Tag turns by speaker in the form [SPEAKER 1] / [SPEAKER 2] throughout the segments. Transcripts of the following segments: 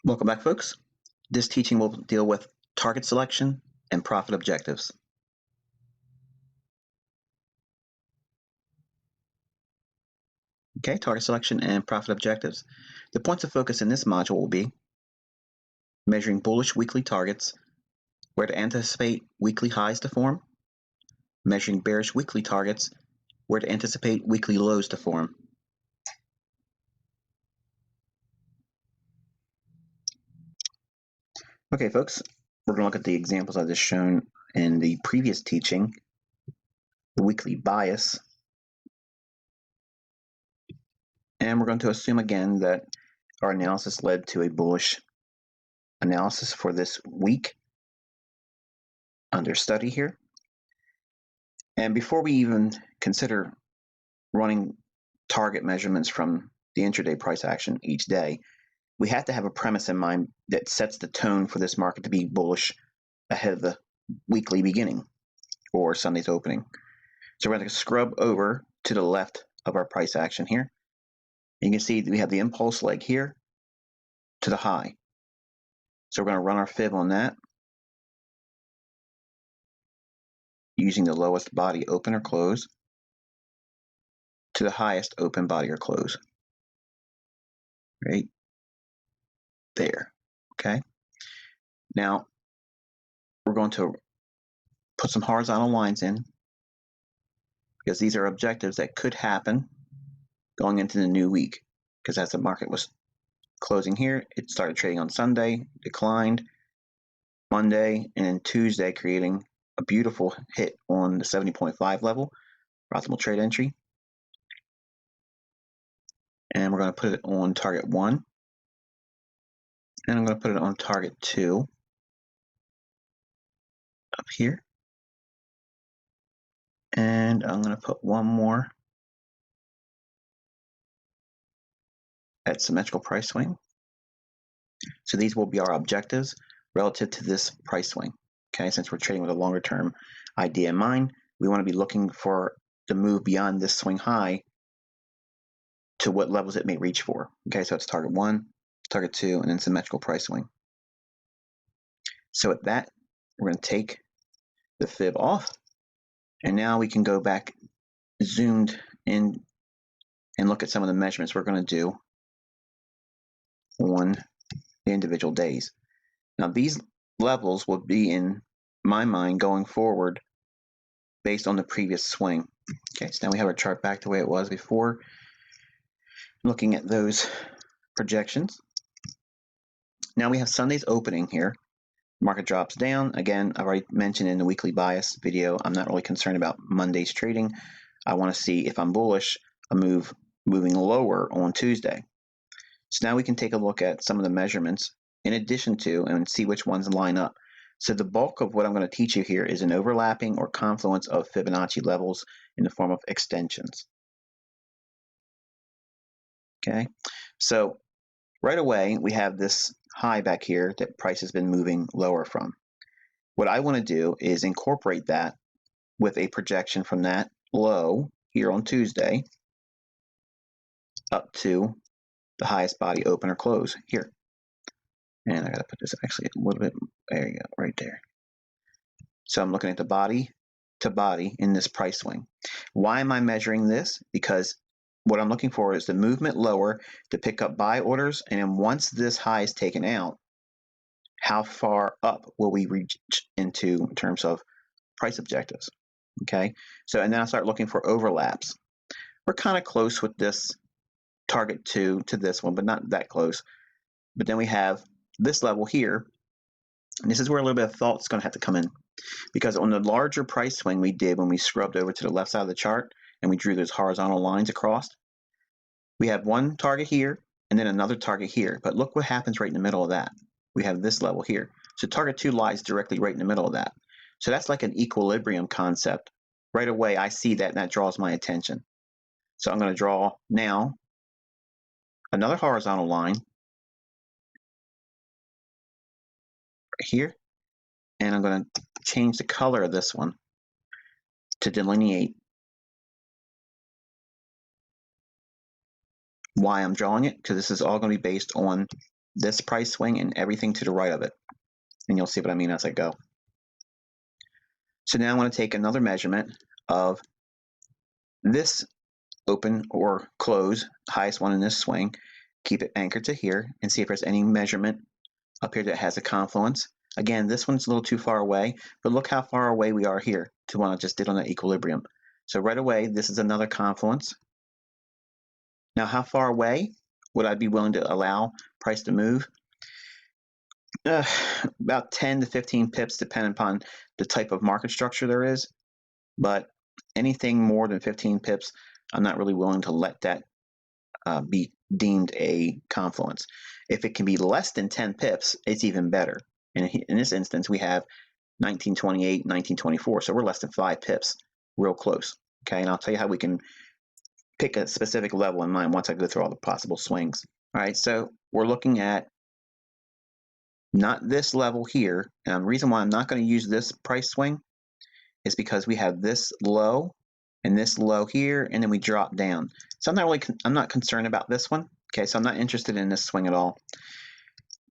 [SPEAKER 1] Welcome back, folks. This teaching will deal with target selection and profit objectives. Okay, target selection and profit objectives. The points of focus in this module will be measuring bullish weekly targets, where to anticipate weekly highs to form, measuring bearish weekly targets, where to anticipate weekly lows to form. Okay, folks, we're going to look at the examples I just shown in the previous teaching, the weekly bias. And we're going to assume again that our analysis led to a bullish analysis for this week under study here. And before we even consider running target measurements from the intraday price action each day, we have to have a premise in mind that sets the tone for this market to be bullish ahead of the weekly beginning or Sunday's opening. So we're going to scrub over to the left of our price action here. And you can see we have the impulse leg here to the high. So we're going to run our fib on that using the lowest body open or close to the highest open body or close. Right there. Okay. Now we're going to put some horizontal lines in because these are objectives that could happen going into the new week, because as the market was closing here, it started trading on Sunday, declined Monday, and then Tuesday creating a beautiful hit on the 70.5 level for optimal trade entry. And we're going to put it on target 1, and I'm going to put it on target 2 up here, and I'm going to put one more at symmetrical price swing. So these will be our objectives relative to this price swing. Okay, since we're trading with a longer term idea in mind, we want to be looking for the move beyond this swing high to what levels it may reach for. Okay, so it's target 1, target 2, and then symmetrical price swing. So at that, we're going to take the fib off, and now we can go back zoomed in and look at some of the measurements we're going to do on the individual days. Now these levels will be, in my mind, going forward based on the previous swing. Okay, so now we have our chart back the way it was before. Looking at those projections. Now we have Sunday's opening here. Market drops down. Again, I've already mentioned in the weekly bias video, I'm not really concerned about Monday's trading. I want to see if I'm bullish, a move moving lower on Tuesday. So now we can take a look at some of the measurements in addition to and see which ones line up. So the bulk of what I'm going to teach you here is an overlapping or confluence of Fibonacci levels in the form of extensions. Okay, so right away we have this high back here that price has been moving lower from. What I want to do is incorporate that with a projection from that low here on Tuesday up to the highest body open or close here. And I got to put this actually a little bit, there you go, right there. So I'm looking at the body to body in this price swing. Why am I measuring this? Because what I'm looking for is the movement lower to pick up buy orders, and then once this high is taken out, how far up will we reach into in terms of price objectives? Okay, so and then I start looking for overlaps. We're kind of close with this target 2 to this one, but not that close. But then we have this level here, and this is where a little bit of thought is going to have to come in, because on the larger price swing we did when we scrubbed over to the left side of the chart and we drew those horizontal lines across, we have one target here and then another target here. But look what happens right in the middle of that. We have this level here. So target 2 lies directly right in the middle of that. So that's like an equilibrium concept. Right away I see that and that draws my attention. So I'm going to draw now another horizontal line right here, and I'm going to change the color of this one to delineate why I'm drawing it, because this is all going to be based on this price swing and everything to the right of it. And you'll see what I mean as I go. So now I want to take another measurement of this open or close, highest one in this swing, keep it anchored to here, and see if there's any measurement up here that has a confluence. Again, this one's a little too far away, but look how far away we are here to what I just did on that equilibrium. So right away, this is another confluence. Now, how far away would I be willing to allow price to move? About 10 to 15 pips, depending upon the type of market structure there is. But anything more than 15 pips, I'm not really willing to let that be deemed a confluence. If it can be less than 10 pips, it's even better. And in this instance, we have 1928, 1924, so we're less than 5 pips, real close. Okay, and I'll tell you how we can pick a specific level in mind once I go through all the possible swings. All right, so we're looking at not this level here. And the reason why I'm not going to use this price swing is because we have this low and this low here, and then we drop down. So I'm not concerned about this one. Okay, so I'm not interested in this swing at all.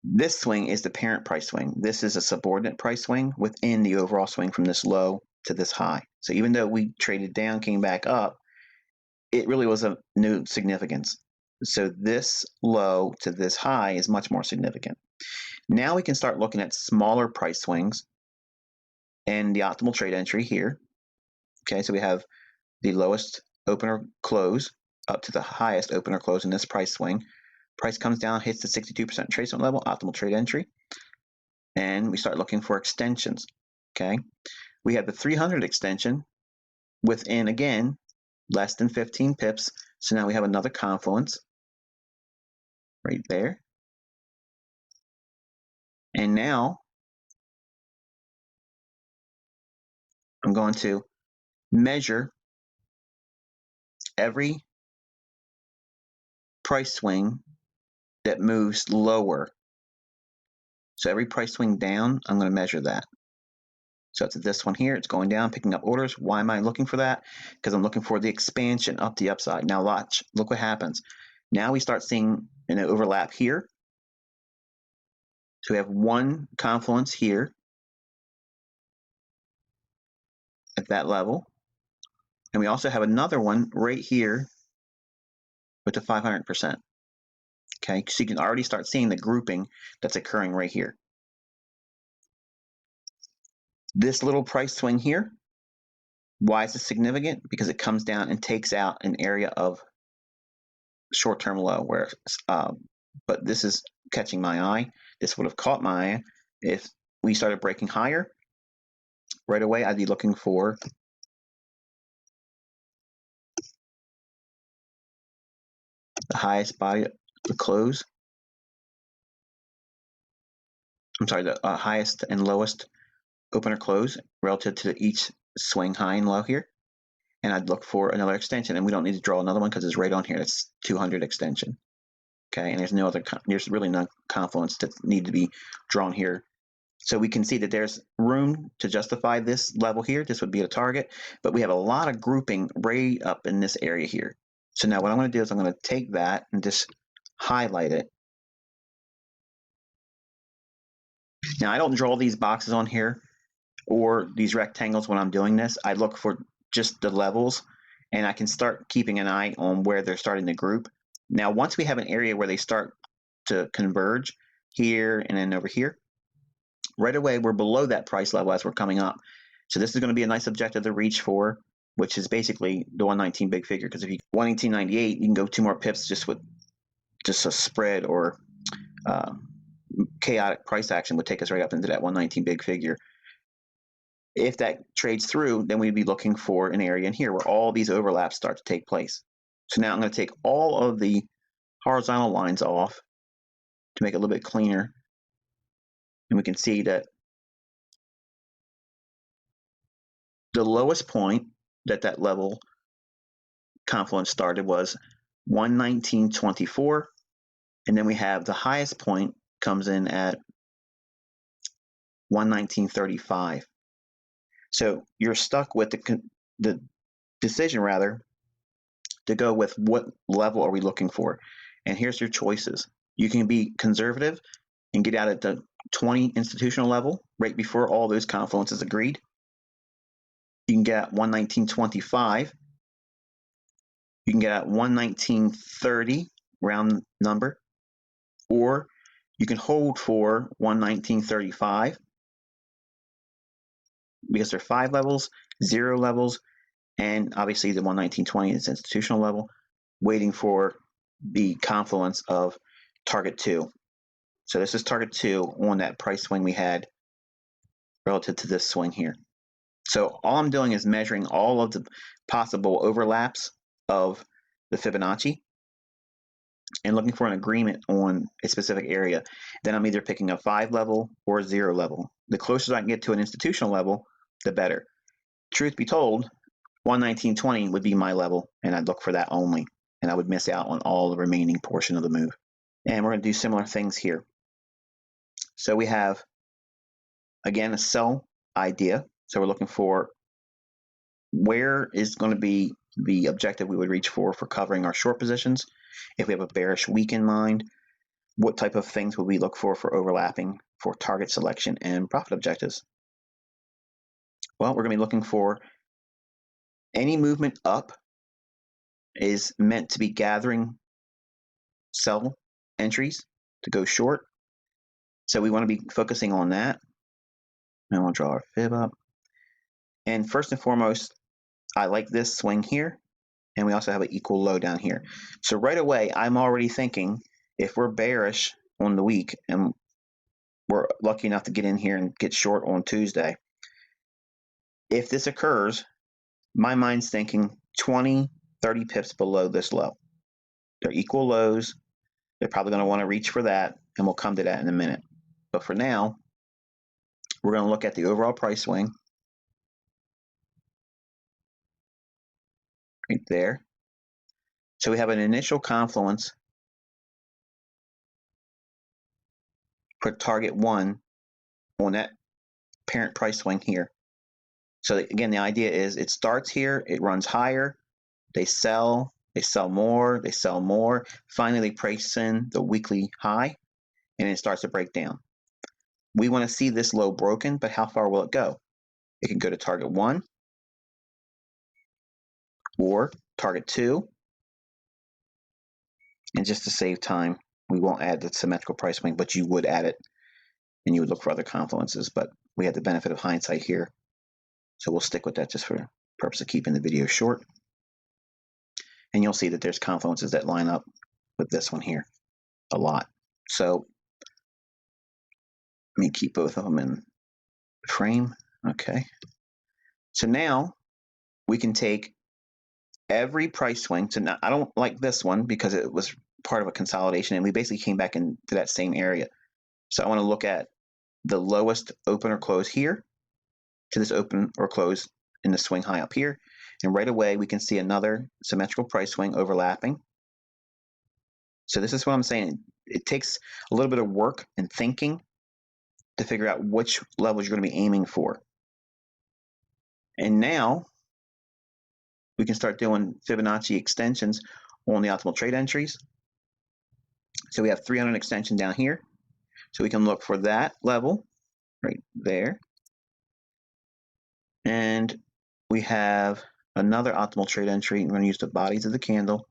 [SPEAKER 1] This swing is the parent price swing. This is a subordinate price swing within the overall swing from this low to this high. So even though we traded down, came back up, it really was of no significance. So this low to this high is much more significant. Now we can start looking at smaller price swings and the optimal trade entry here. Okay, so we have the lowest opener close up to the highest opener close in this price swing. Price comes down, hits the 62% retracement level, optimal trade entry, and we start looking for extensions. Okay, we have the 300 extension within, again, less than 15 pips. So now we have another confluence right there. And now I'm going to measure every price swing that moves lower. So every price swing down, I'm going to measure that. So it's this one here. It's going down, picking up orders. Why am I looking for that? Because I'm looking for the expansion up the upside. Now watch, look what happens. Now we start seeing an overlap here. So we have one confluence here at that level. And we also have another one right here with the 500%. Okay, so you can already start seeing the grouping that's occurring right here. This little price swing here, why is this significant? Because it comes down and takes out an area of short-term low, but this is catching my eye. This would have caught my eye if we started breaking higher. Right away, I'd be looking for the highest body, the close. I'm sorry, the highest and lowest opener close relative to each swing high and low here. And I'd look for another extension, and we don't need to draw another one because it's right on here. It's 200 extension. Okay, and there's really no confluence that need to be drawn here. So we can see that there's room to justify this level here. This would be a target, but we have a lot of grouping right up in this area here. So now what I'm going to do is I'm going to take that and just highlight it. Now I don't draw these boxes on here or these rectangles when I'm doing this. I look for just the levels, and I can start keeping an eye on where they're starting to group. Now once we have an area where they start to converge here and then over here, right away we're below that price level as we're coming up. So this is going to be a nice objective to reach for, which is basically the 119 big figure, because if you 118.98, you can go 2 more pips just with just a spread or chaotic price action would take us right up into that 119 big figure. If that trades through, then we'd be looking for an area in here where all these overlaps start to take place. So now I'm going to take all of the horizontal lines off to make it a little bit cleaner. And we can see that the lowest point that level confluence started was 119.24. And then we have the highest point comes in at 119.35. So you're stuck with the decision rather to go with what level are we looking for. And here's your choices. You can be conservative and get out at the 20 institutional level right before all those confluences agreed. You can get at 119.25. You can get at 119.30, round number, or you can hold for 119.35 because there are 5 levels, 0 levels, and obviously the 119.20 is institutional level, waiting for the confluence of target 2. So this is target 2 on that price swing we had relative to this swing here. So all I'm doing is measuring all of the possible overlaps of the Fibonacci and looking for an agreement on a specific area. Then I'm either picking a 5 level or a 0 level. The closer I can get to an institutional level, the better. Truth be told, 119.20 would be my level, and I'd look for that only, and I would miss out on all the remaining portion of the move. And we're going to do similar things here. So we have, again, a sell idea. So we're looking for where is going to be the objective we would reach for covering our short positions. If we have a bearish week in mind, what type of things would we look for overlapping for target selection and profit objectives? Well, we're going to be looking for any movement up is meant to be gathering sell entries to go short. So we want to be focusing on that. And we'll draw our fib up. And first and foremost, I like this swing here. And we also have an equal low down here. So right away, I'm already thinking if we're bearish on the week and we're lucky enough to get in here and get short on Tuesday, if this occurs, my mind's thinking 20, 30 pips below this low. They're equal lows. They're probably going to want to reach for that, and we'll come to that in a minute. But for now, we're going to look at the overall price swing right there. So we have an initial confluence for target 1 on that parent price swing here. So again, the idea is it starts here, it runs higher, they sell more, they sell more. Finally, they price in the weekly high, and it starts to break down. We want to see this low broken, but how far will it go? It can go to target 1 or target 2. And just to save time, we won't add the symmetrical price swing, but you would add it, and you would look for other confluences. But we had the benefit of hindsight here, so we'll stick with that just for the purpose of keeping the video short. And you'll see that there's confluences that line up with this one here a lot. So let me keep both of them in frame. Okay. So now we can take every price swing. So now I don't like this one because it was part of a consolidation, and we basically came back into that same area. So I want to look at the lowest open or close here to this open or close in the swing high up here. And right away, we can see another symmetrical price swing overlapping. So this is what I'm saying. It takes a little bit of work and thinking to figure out which levels you're going to be aiming for. And now we can start doing Fibonacci extensions on the optimal trade entries. So we have 300 extension down here. So we can look for that level right there. And we have another optimal trade entry. I'm going to use the bodies of the candle.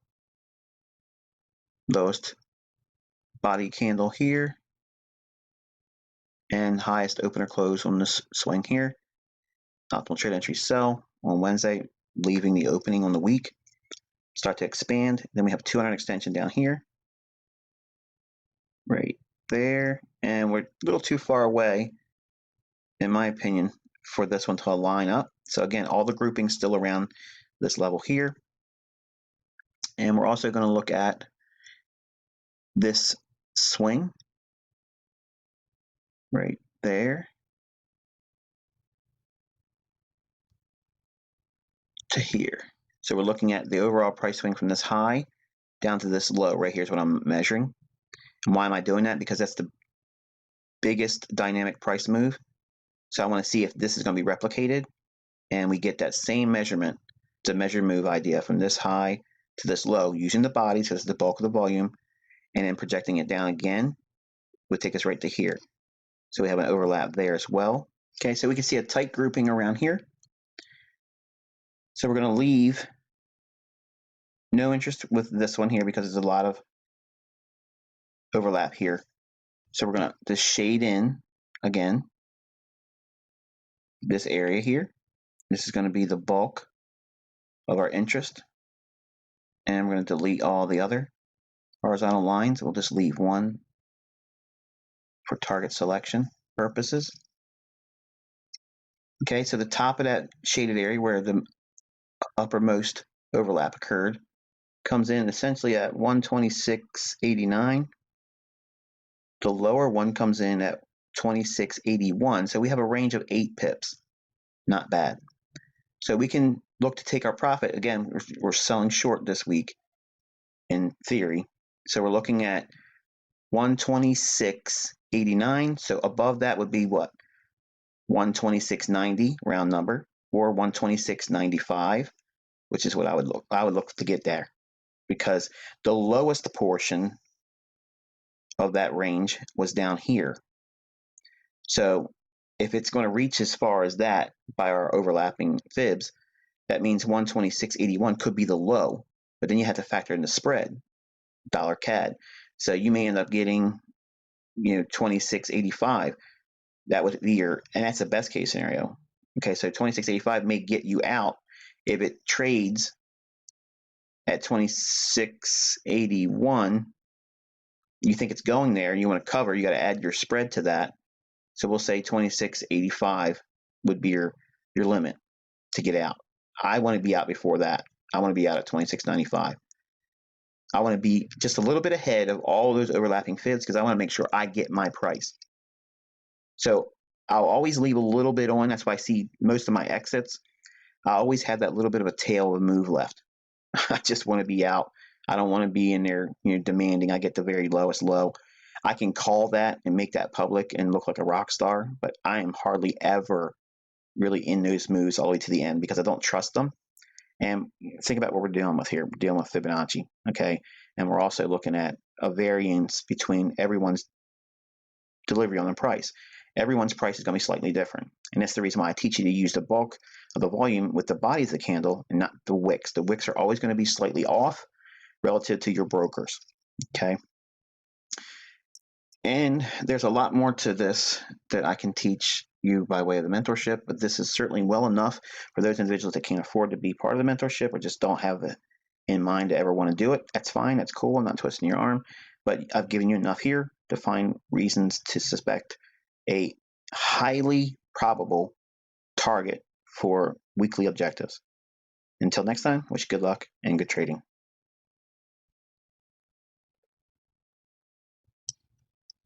[SPEAKER 1] Lowest body candle here. And highest open or close on this swing here. Optimal trade entry sell on Wednesday, leaving the opening on the week. Start to expand. Then we have 200 extension down here. Right there. And we're a little too far away, in my opinion, for this one to line up. So again, all the groupings still around this level here. And we're also going to look at this swing right there to here. So we're looking at the overall price swing from this high down to this low. Right here is what I'm measuring. And why am I doing that? Because that's the biggest dynamic price move. So I want to see if this is going to be replicated, and we get that same measurement. It's a measured move idea from this high to this low using the bodies because it's the bulk of the volume, and then projecting it down again would take us right to here. So we have an overlap there as well. Okay, so we can see a tight grouping around here. So we're going to leave no interest with this one here because there's a lot of overlap here. So we're going to just shade in again this area here. This is going to be the bulk of our interest. And we're going to delete all the other horizontal lines. We'll just leave one for target selection purposes. Okay, so the top of that shaded area where the uppermost overlap occurred comes in essentially at 126.89. The lower one comes in at 26.81. So we have a range of 8 pips. Not bad. So we can look to take our profit. Again, we're selling short this week in theory. So we're looking at 126.89. So above that would be what? 126.90 round number, or 126.95, which is what I would look to get there, because the lowest portion of that range was down here. So if it's going to reach as far as that by our overlapping fibs, that means 126.81 could be the low, but then you have to factor in the spread, dollar CAD. So you may end up getting, 26.85. That would be and that's the best case scenario. Okay, so 26.85 may get you out if it trades at 26.81. You think it's going there, and you want to cover, you got to add your spread to that. So we'll say 26.85 would be your limit to get out. I want to be out before that. I want to be out at 26.95. I want to be just a little bit ahead of all those overlapping fibs because I want to make sure I get my price. So I'll always leave a little bit on. That's why I see most of my exits. I always have that little bit of a tail of a move left. I just want to be out. I don't want to be in there, demanding I get the very lowest low. I can call that and make that public and look like a rock star, but I am hardly ever really in those moves all the way to the end because I don't trust them. And think about what we're dealing with here. We're dealing with Fibonacci, okay? And we're also looking at a variance between everyone's delivery on the price. Everyone's price is going to be slightly different. And that's the reason why I teach you to use the bulk of the volume with the bodies of the candle and not the wicks. The wicks are always going to be slightly off relative to your brokers, okay? And there's a lot more to this that I can teach you by way of the mentorship, but this is certainly well enough for those individuals that can't afford to be part of the mentorship or just don't have it in mind to ever want to do it. That's fine. That's cool. I'm not twisting your arm, but I've given you enough here to find reasons to suspect a highly probable target for weekly objectives. Until next time, wish you good luck and good trading.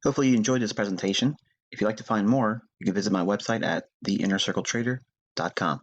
[SPEAKER 1] Hopefully you enjoyed this presentation. If you'd like to find more, you can visit my website at theinnercircletrader.com.